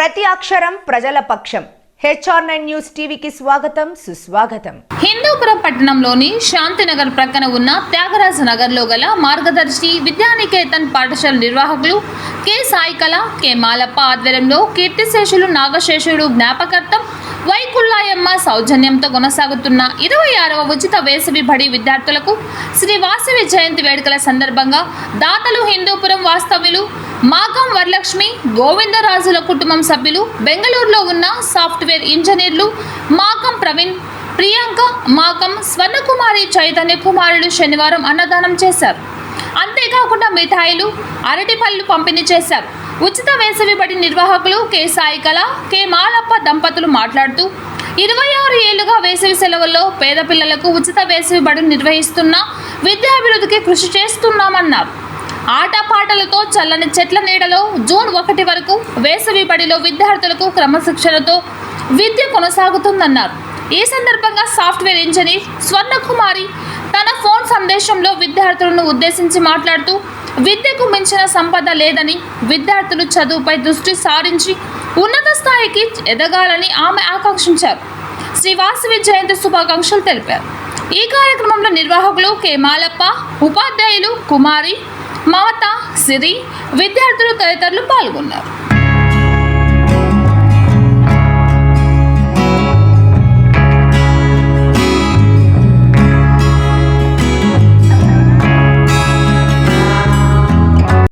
ప్రతి అక్షరం ప్రజల పక్షం. HR9 న్యూస్ టీవీకి స్వాగతం, సుస్వాగతం. హిందూపురం పట్టణంలోని శాంతినగర్ ప్రక్కన ఉన్న త్యాగరాజ నగర్లో గల మార్గదర్శి విద్యానికేతన్ పాఠశాల నిర్వాహకులు కె సాయికళ, కె మాలప్ప ఆధ్వర్యంలో కీర్తిశేషులు నాగశేషుడు జ్ఞాపకార్థం వైకుల్లాయమ్మ సౌజన్యంతో కొనసాగుతున్న 26వ ఉచిత వేసవి బడి విద్యార్థులకు శ్రీ వాసవి జయంతి వేడుకల సందర్భంగా దాతలు హిందూపురం వాస్తవ్యులు మాకం వరలక్ష్మి, గోవిందరాజుల కుటుంబం సభ్యులు, బెంగళూరులో ఉన్న సాఫ్ట్వేర్ ఇంజనీర్లు మాకం ప్రవీణ్, ప్రియాంక, మాకం స్వర్ణకుమారి చైతన్య కుమారులు శనివారం అన్నదానం చేశారు. అంతేకాకుండా మిఠాయిలు, అరటిపళ్ళు పంపిణీ చేశారు. ఉచిత వేసవి బడి నిర్వాహకులు కె సాయికళ, కె మాలప్ప దంపతులు మాట్లాడుతూ 26 ఏళ్లుగా వేసవి సెలవుల్లో పేద పిల్లలకు ఉచిత వేసవి బడి నిర్వహిస్తున్న విద్యాభివృద్ధికి కృషి చేస్తున్నామన్నారు. ఆటపాటలతో చల్లని చెట్ల నీడలో జూన్ 1 వరకు వేసవి బడిలో విద్యార్థులకు క్రమశిక్షణతో విద్య కొనసాగుతుందన్నారు. ఈ సందర్భంగా సాఫ్ట్వేర్ ఇంజనీర్ స్వర్ణకుమారి తన ఫోన్ సందేశంలో విద్యార్థులను ఉద్దేశించి మాట్లాడుతూ విద్యకు మించిన సంపద లేదని, విద్యార్థులు చదువుపై దృష్టి సారించి ఉన్నత స్థాయికి ఎదగాలని ఆమె ఆకాంక్షించారు. శ్రీ వాసవి జయంతి శుభాకాంక్షలు తెలిపారు. ఈ కార్యక్రమంలో నిర్వాహకులు కె మాలప్ప, ఉపాధ్యాయులు కుమారి, మమత, సిరి, విద్యార్థులు తదితరులు పాల్గొన్నారు.